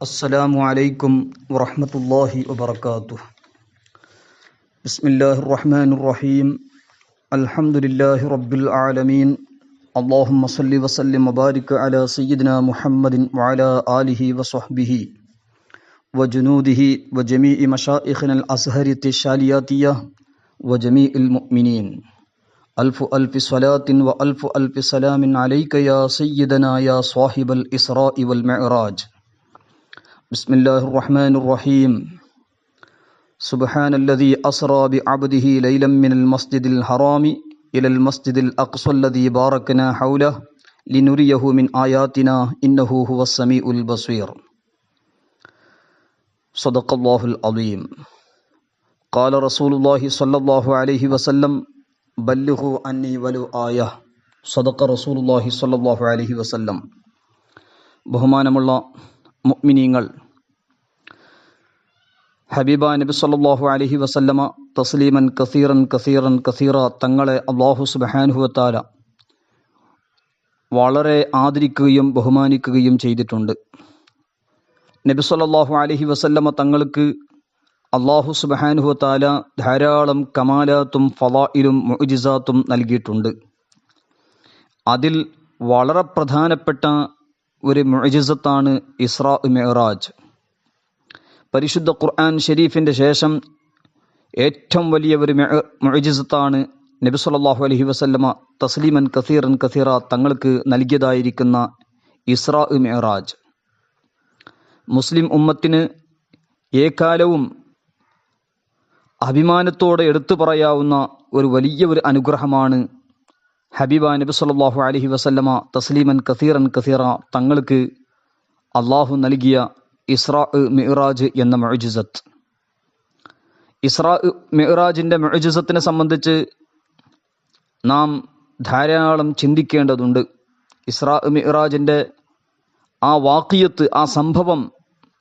السلام عليكم ورحمة الله وبركاته. بسم الله الرحمن الرحيم. الحمد لله رب العالمين. اللهم صل وسلم وبارك على سيدنا محمد وعلى آله وصحبه وجنوده وجميع مشائخنا الأزهرية الشالياتية وجميع المؤمنين. ألف ألف صلاة وألف ألف سلام عليك يا سيدنا يا صاحب الإسراء والمعراج. بسم الله الرحمن الرحيم. سبحان الذي أسرى بعبده ليلا من المسجد الحرام إلى المسجد الأقصى الذي باركنا حوله لنريه من آياتنا إنه هو السميع البصير. صدق الله العظيم. قال رسول الله صلى الله عليه وسلم بلغوا عني ولو آية. صدق رسول الله صلى الله عليه وسلم. ബഹുമാനമുള്ള മുഅ്മിനീങ്ങൾ, ഹബീബ നബി സല്ലല്ലാഹു അലൈഹി വസല്ലമ തസ്ലീമൻ കസീറൻ തങ്ങളെ അല്ലാഹു സുബ്ഹാനഹു വ തആല വളരെ ആദരിക്കുകയും ബഹുമാനിക്കുകയും ചെയ്തിട്ടുണ്ട്. നബി സല്ലല്ലാഹു അലൈഹി വസല്ലമ തങ്ങൾക്ക് അല്ലാഹു സുബ്ഹാനഹു വ തആല ധാരാളം കമാലാത്തും ഫളായിലും മുഅ്ജിസാത്തും നൽകിയിട്ടുണ്ട്. അതിൽ വളരെ പ്രധാനപ്പെട്ട ഒരു മുഅ്ജിസത്താണ് ഇസ്രാ മിഅ്റാജ്. പരിശുദ്ധ ഖുർആൻ ഷരീഫിൻ്റെ ശേഷം ഏറ്റവും വലിയ ഒരു മുഅ്ജിസത്താണ് നബി സല്ലല്ലാഹു അലൈഹി വസല്ലമ തസ്ലീമൻ കസീറ തങ്ങൾക്ക് നൽകിയതായിരിക്കുന്ന ഇസ്രാ മിഅ്റാജ്. മുസ്ലിം ഉമ്മത്തിന് ഏകാലവും അഭിമാനത്തോടെ എടുത്തു പറയാവുന്ന ഒരു വലിയ ഒരു അനുഗ്രഹമാണ് ഹബീബ നബി സല്ലല്ലാഹു അലൈഹി വസല്ലമ തസ്ലീമൻ കസീറ തങ്ങൾക്ക് അള്ളാഹു നൽകിയ ഇസ്രാ മിഅ്റാജ് എന്ന മുഅ്ജിസത്ത്. ഇസ്രാ മിഅ്റാജിൻ്റെ മുഅ്ജിസത്തിനെ സംബന്ധിച്ച് നാം ധാരാളം ചിന്തിക്കേണ്ടതുണ്ട്. ഇസ്രാ മിഅ്റാജിൻ്റെ ആ വാഖിയത്ത്, ആ സംഭവം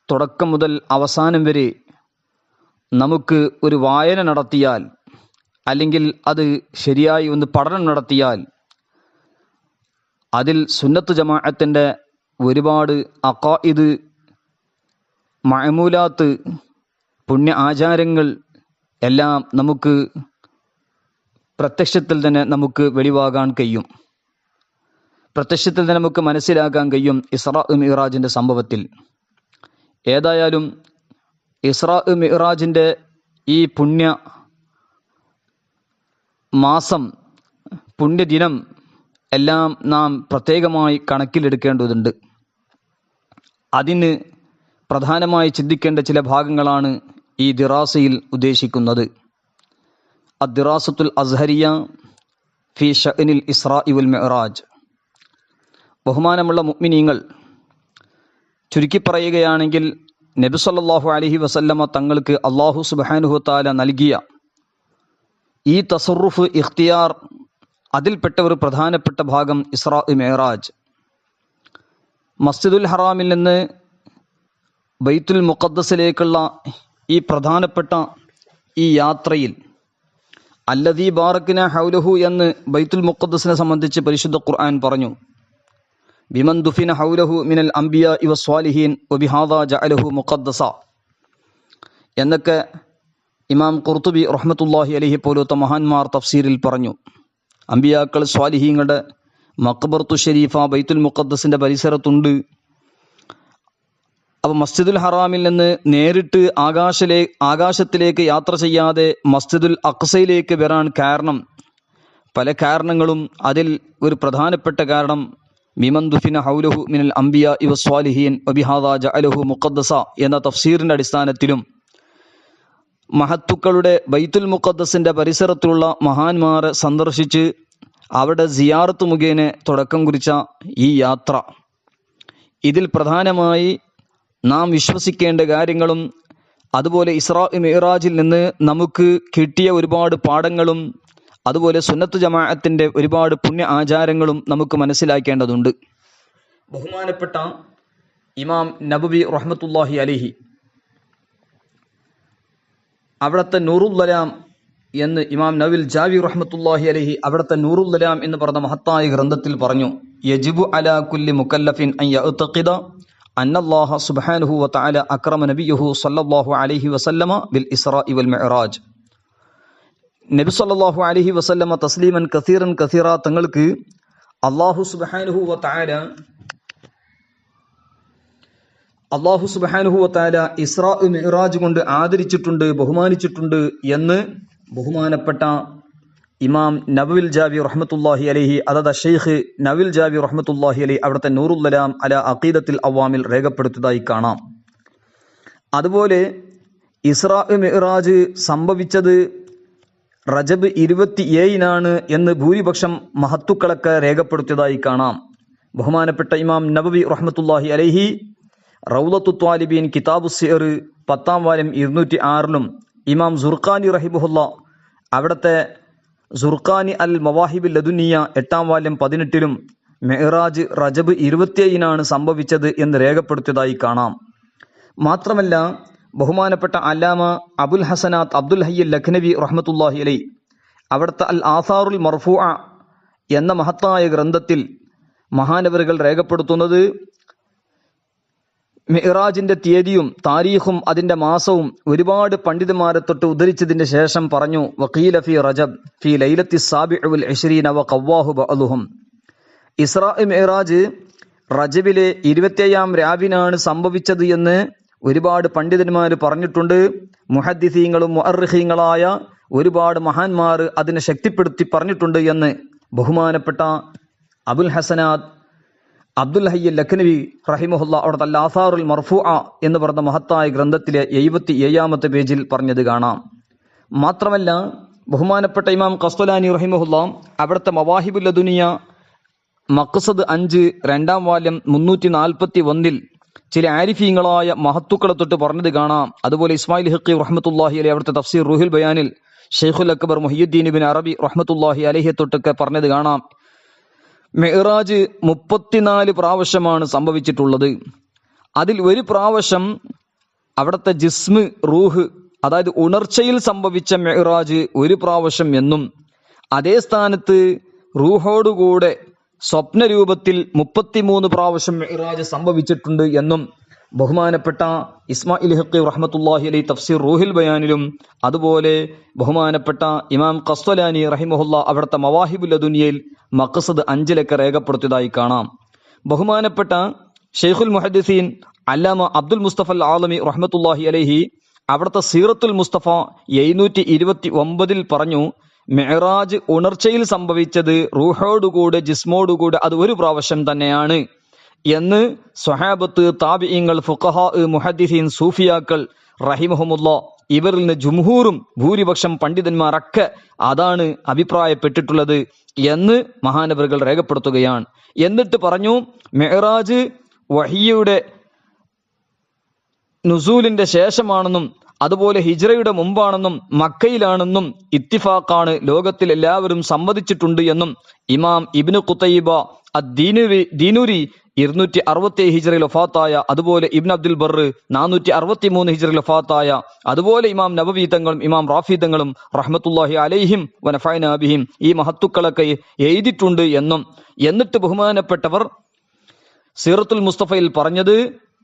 തുടക്കം മുതൽ അവസാനം വരെ നമുക്ക് ഒരു വായന നടത്തിയാൽ, അല്ലെങ്കിൽ അത് ശരിയായി ഒന്ന് പഠനം നടത്തിയാൽ, അതിൽ സുന്നത്ത് ജമാഅത്തിൻ്റെ ഒരുപാട് അഖായിദ്, മഅമൂലാത്ത്, പുണ്യ ആചാരങ്ങൾ എല്ലാം നമുക്ക് പ്രത്യക്ഷത്തിൽ തന്നെ നമുക്ക് വെളിവാകാൻ കഴിയും, പ്രത്യക്ഷത്തിൽ തന്നെ നമുക്ക് മനസ്സിലാക്കാൻ കഴിയും ഇസ്രാ മിഅ്റാജിൻ്റെ സംഭവത്തിൽ. ഏതായാലും ഇസ്രാ മിഅ്റാജിൻ്റെ ഈ പുണ്യ മാസം, പുണ്യദിനം എല്ലാം നാം പ്രത്യേകമായി കണക്കിലെടുക്കേണ്ടതുണ്ട്. അതിന് പ്രധാനമായി ചിന്തിക്കേണ്ട ചില ഭാഗങ്ങളാണ് ഈ ദിറാസയിൽ ഉദ്ദേശിക്കുന്നത്. അദ്ദിറാസത്തുൽ അസ്ഹരിയ ഫി ഷഅനിൽ ഇസ്രാഇ വൽ മിഅ്റാജ്. ബഹുമാനമുള്ള മുഅ്മിനീങ്ങൾ, ചുരുക്കി പറയുകയാണെങ്കിൽ നബി സല്ലല്ലാഹു അലൈഹി വസല്ലമ തങ്ങൾക്ക് അല്ലാഹു സുബ്ഹാനഹു വ തആല നൽകിയ ഈ തസറുഫ്, ഇഖ്തിയാർ, അതിൽപ്പെട്ട ഒരു പ്രധാനപ്പെട്ട ഭാഗം ഇസ്രാ മിഅ്റാജ്. മസ്ജിദുൽ ഹറാമിൽ നിന്ന് ബൈത്തുൽ മുഖദ്ദസിലേക്കുള്ള ഈ പ്രധാനപ്പെട്ട ഈ യാത്രയിൽ അല്ലദീ ബാറക്നാ ഹൗലഹു എന്ന് ബൈത്തുൽ മുഖദ്ദസിനെ സംബന്ധിച്ച് പരിശുദ്ധ ഖുർആൻ പറഞ്ഞു. ബിമൻ ദുഫിന ഹൗലഹു മിനൽ അംബിയാഇ വസ്വാലിഹീൻ വബിഹാദാ ജഅലഹു മുഖദ്ദസ എന്നൊക്കെ ഇമാം ഖുർത്തുബി റഹ്മത്തുള്ളാഹി അലൈഹി പോലത്തെ മഹാന്മാർ തഫ്സീറിൽ പറഞ്ഞു. അംബിയാക്കൾ, സ്വാലിഹീങ്ങളുടെ മഖ്ബറത്തു ഷരീഫ ബൈത്തുൽ മുഖദ്ദസിൻ്റെ പരിസരത്തുണ്ട്. അപ്പോൾ മസ്ജിദുൽ ഹറാമിൽ നിന്ന് നേരിട്ട് ആകാശത്തിലേക്ക് യാത്ര ചെയ്യാതെ മസ്ജിദുൽ അഖ്സയിലേക്ക് വരാൻ കാരണം, പല കാരണങ്ങളും. അതിൽ ഒരു പ്രധാനപ്പെട്ട കാരണം മിമൻ ദുഫിന ഹൗലഹു മിനൽ അംബിയാഇ വസ്വാലിഹീൻ വബിഹാദാ ജഅലഹു മുഖദ്ദസ എന്ന തഫ്സീറിൻ്റെ അടിസ്ഥാനത്തിലും മഹത്തുക്കളുടെ ബൈത്തുൽ മുഖദ്ദസിൻ്റെ പരിസരത്തുള്ള മഹാന്മാരെ സന്ദർശിച്ച് അവിടെ സിയാറത്ത് മുഖേന തുടക്കം കുറിച്ച ഈ യാത്ര, ഇതിൽ പ്രധാനമായി നാം വിശ്വസിക്കേണ്ട കാര്യങ്ങളും അതുപോലെ ഇസ്രാ മിഅ്റാജിൽ നിന്ന് നമുക്ക് കിട്ടിയ ഒരുപാട് പാഠങ്ങളും അതുപോലെ സുന്നത്ത് ജമാഅത്തിൻ്റെ ഒരുപാട് പുണ്യ ആചാരങ്ങളും നമുക്ക് മനസ്സിലാക്കേണ്ടതുണ്ട്. ബഹുമാനപ്പെട്ട ഇമാം നബവി റഹ്മത്തുള്ളാഹി അലൈഹി അവിടുത്തെ നൂറുൽ എന്ന് ഇമാം നവവിൽ ജാവി റഹ്മത്തുള്ളാഹി അലൈഹി അവിടുത്തെ നൂറുൽ എന്ന് പറഞ്ഞ മഹത്തായ ഗ്രന്ഥത്തിൽ പറഞ്ഞു, യജിബു അലാ കുല്ലി മുകല്ലഫിൻ അൻ യഅ്തഖിദ അന്നല്ലാഹ സുബ്ഹാനഹു വ തആല അക്രമ നബിയഹു സല്ലല്ലാഹു അലൈഹി വസല്ലമ ബിൽ ഇസ്റാഇ വൽ മിഅ്റാജ്. നബി സല്ലല്ലാഹു അലൈഹി വസല്ലമ തസ്ലീമൻ കസീറൻ കസീറ തങ്ങൾക്ക് അല്ലാഹു സുബ്ഹാനഹു വ തആല ഇസ്റാ മിഅ്റാജ് കൊണ്ട് ആദരിച്ചിട്ടുണ്ട്, ബഹുമാനിച്ചിട്ടുണ്ട് എന്ന് ബഹുമാനപ്പെട്ട ഇമാം നവവിൽ ജാബി റഹ്മത്തുള്ളാഹി അലൈഹി, അതായത് ഷെയ്ഖ് നവവിൽ ജാബി റഹ്മത്തുള്ളാഹി അലൈഹി അവിടുത്തെ നൂറുൽ അലാം അല അഖീദത്തിൽ അവ്വാമിൽ രേഖപ്പെടുത്തിയതായി കാണാം. അതുപോലെ ഇസ്റാ മിഅ്റാജ് സംഭവിച്ചത് റജബ് 27 എന്ന് ഭൂരിപക്ഷം മഹത്തുക്കളൊക്കെ രേഖപ്പെടുത്തിയതായി കാണാം. ബഹുമാനപ്പെട്ട ഇമാം നബവി റഹ്മത്തുള്ളാഹി അലൈഹി റൗളത്തു ത്വാലിബീൻ കിതാബു സിയർ 10-ാം വാല്യം 206-ലും ഇമാം സുർഖാനി റഹിമഹുല്ലാ അവിടുത്തെ സുർഖാനി അൽ മവാഹിബ് ലദുനിയ 8-ാം വാല്യം 18-ലും മിഅ്റാജ് റജബ് 27 സംഭവിച്ചത് എന്ന് രേഖപ്പെടുത്തിയതായി കാണാം. മാത്രമല്ല ബഹുമാനപ്പെട്ട അല്ലാമ അബുൽ ഹസനാത്ത് അബ്ദുൽ ഹയ്യ് ലഖ്നവി റഹ്മത്തുള്ളാഹി അലൈഹി അവിടുത്തെ അൽ ആസാറുൽ മർഫൂഅ എന്ന മഹത്തായ ഗ്രന്ഥത്തിൽ മഹാനവറുകൾ രേഖപ്പെടുത്തുന്നത് മിഅ്റാജിന്റെ തീയതിയും താരീഖും അതിന്റെ മാസവും ഒരുപാട് പണ്ഡിതന്മാരെ തൊട്ട് ഉദ്ധരിച്ചതിന്റെ ശേഷം പറഞ്ഞു, വഖീല ഫി റജബ് ഫി ലൈലത്തി സാബിഉ വൽ 20 വ ഖവ്വാഹു ബഅ്ലുഹും. ഇസ്റാ മിഅ്റാജ് റജബിലെ 27-ാം രാവിനാണ് സംഭവിച്ചത് എന്ന് ഒരുപാട് പണ്ഡിതന്മാർ പറഞ്ഞിട്ടുണ്ട്. മുഹദ്ദിസീങ്ങളും മുഅർറിഖീങ്ങളായ ഒരുപാട് മഹാന്മാർ അതിനെ ശക്തിപ്പെടുത്തി പറഞ്ഞിട്ടുണ്ട് എന്ന് ബഹുമാനപ്പെട്ട അബുൽ ഹസനാത്ത് അബ്ദുൽ ഹയ്യ് ലഖ്നവി റഹിമഹുല്ലാ അവിടുത്തെ അൽ ആസാറുൽ മർഫൂഅ എന്ന് പറഞ്ഞ മഹത്തായ ഗ്രന്ഥത്തിലെ 77-ാമത്തെ പേജിൽ പറഞ്ഞത് കാണാം. മാത്രമല്ല ബഹുമാനപ്പെട്ട ഇമാം ഖസ്തലാനി റഹിമഹുല്ലാ അവിടുത്തെ മവാഹിബുൽ ലദുനിയ മഖ്സദ് 5 2-ാം വാല്യം 341-ൽ ചില ആരിഫീങ്ങളായ മഹത്തുക്കളെ തൊട്ട് പറഞ്ഞത് കാണാം. അതുപോലെ ഇസ്മായിൽ ഹഖി റഹ്മത്തുള്ളാഹി അലൈഹി അവിടുത്തെ തഫ്സീർ റൂഹുൽ ബയാനിൽ ഷെയ്ഖുൽ അക്ബർ മുഹിയുദ്ദീൻ ഇബ്നു അറബി റഹ്മത്തുള്ളാഹി അലൈഹി തൊട്ടൊക്കെ പറഞ്ഞത് കാണാം. മിഅ്റാജ് 34 പ്രാവശ്യമാണ് സംഭവിച്ചിട്ടുള്ളത്. അതിൽ ഒരു പ്രാവശ്യം അവിടുത്തെ ജിസ്മ് റൂഹ്, അതായത് ഉണർച്ചയിൽ സംഭവിച്ച മിഅ്റാജ് ഒരു പ്രാവശ്യം എന്നും, അതേ സ്ഥാനത്ത് റൂഹോടുകൂടെ സ്വപ്നരൂപത്തിൽ 33 പ്രാവശ്യം മിഅ്റാജ് സംഭവിച്ചിട്ടുണ്ട് എന്നും ബഹുമാനപ്പെട്ട ഇസ്മായിൽ ഹഖി റഹ്മത്തുള്ളാഹി അലൈഹി തഫ്സീർ റൂഹുൽ ബയാനിലും അതുപോലെ ബഹുമാനപ്പെട്ട ഇമാം ഖസ്തലാനി റഹിമഹുല്ലാ അവിടുത്തെ മവാഹിബുൽ ലദുനിയയിൽ മഖ്സദ് 5-ലൊക്കെ രേഖപ്പെടുത്തിയതായി കാണാം. ബഹുമാനപ്പെട്ട ഷെയ്ഖുൽ മുഹദ്ദിസീൻ അല്ലാമ അബ്ദുൽ മുസ്തഫ അൽ ആലമി റഹ്മത്തുള്ളാഹി അലൈഹി അവിടുത്തെ സീറത്തുൽ മുസ്തഫ 729-ൽ പറഞ്ഞു, മിഅ്റാജ് ഉണർച്ചയിൽ സംഭവിച്ചത് റൂഹോടുകൂടെ ജിസ്മോടുകൂടെ അത് ഒരു പ്രാവശ്യം തന്നെയാണ് എന്ന് സ്വഹാബത്ത്, താബിഈങ്ങൾ, ഫുഖഹാ, മുഹദ്ദിസീൻ, സൂഫിയാക്കൾ റഹിമഹുമുല്ലാ ഇവരിൽ നിന്ന് ജുംഹൂറും ഭൂരിപക്ഷം പണ്ഡിതന്മാരൊക്കെ അതാണ് അഭിപ്രായപ്പെട്ടിട്ടുള്ളത് എന്ന് മഹാനവറുകൾ രേഖപ്പെടുത്തുകയാണ്. എന്നിട്ട് പറഞ്ഞു, മിഅ്റാജ് വഹിയുടെ നുസൂലിന്റെ ശേഷമാണെന്നും അതുപോലെ ഹിജ്റയുടെ മുമ്പാണെന്നും മക്കയിലാണെന്നും ഇത്തിഫാഖാണ്, ലോകത്തിൽ എല്ലാവരും സമ്മതിച്ചിട്ടുണ്ട് എന്നും ഇമാം ഇബ്നു ഖുതൈബ ദീനുരി 267 ഹിജ്റയിൽ വഫാത്തായ, അതുപോലെ ഇബ്ൻ അബ്ദുൽ ബർ 463 ഹിജ്റയിൽ വഫാത്തായ, അതുപോലെ ഇമാം നബവി തങ്ങളും ഇമാം റാഫി തങ്ങളും റഹ്മത്തുള്ളാഹി അലൈഹിം വനഫഅനാ ബിഹിം ഈ മഹത്തുക്കളൊക്കെ എഴുതിയിട്ടുണ്ട് എന്നും, എന്നിട്ട് ബഹുമാനപ്പെട്ടവർ സീറത്തുൽ മുസ്തഫയിൽ പറഞ്ഞത്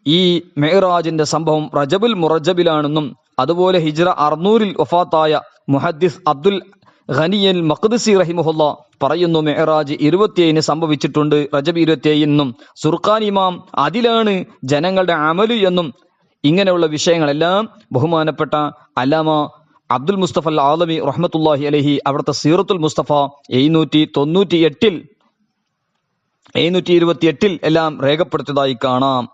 ഈ മിഅ്റാജിന്റെ സംഭവം റജബുൽ മുറജബിലാണെന്നും, അതുപോലെ ഹിജ്റ 600-ൽ വഫാത്തായ മുഹദ്ദിസ് അബ്ദുൽ ഖനിയൽ മഖ്ദിസി റഹിമഹുല്ലാ പറയുന്നു മിഅ്റാജ് 27 സംഭവിച്ചിട്ടുണ്ട്, റജബ് 27 എന്നും, സുർഖാനി ഇമാം അതിലാണ് ജനങ്ങളുടെ അമല് എന്നും, ഇങ്ങനെയുള്ള വിഷയങ്ങളെല്ലാം ബഹുമാനപ്പെട്ട അല്ലാമ അബ്ദുൽ മുസ്തഫ അൽ ആലമി റഹ്മത്തുള്ളാഹി അലൈഹി അവിടുത്തെ സീറത്തുൽ മുസ്തഫ 728-ൽ എല്ലാം രേഖപ്പെടുത്തിയതായി കാണാം.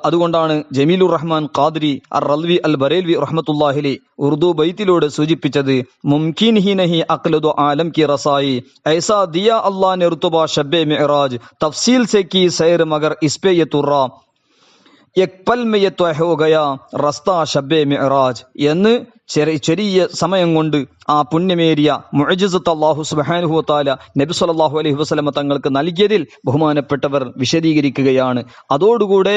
അതുകൊണ്ടാണ് ജമീലുർ റഹ്മാൻ ഖാദിരി അർ റൽവി അൽ ബറേൽവി റഹ്മത്തുള്ളാഹി അലൈഹി ഉർദു ബൈത്തിലൂടെ സൂചിപ്പിച്ചത്, മുംകിൻ ഹി നഹി അഖ്ലദു ആലം കി റസായി ഐസാ ദിയാ അല്ലാഹ് ने रुतबा शब्बे मिअराज तफसील से की सैर मगर इस पे ये तुर्रा एक पल में ये तय हो गया रस्ता शब्बे मिअराज എന്ന് ചെറിയ സമയം കൊണ്ട് ആ പുണ്യമേറിയ മുഅ്ജിസത്ത് അല്ലാഹു സുബ്ഹാനഹു വ തആല നബി സല്ലല്ലാഹു അലൈഹി വസല്ലം തങ്ങൾക്ക് നൽകിയതിൽ ബഹുമാനപ്പെട്ടവർ വിശദീകരിക്കുകയാണ്. അതോടുകൂടെ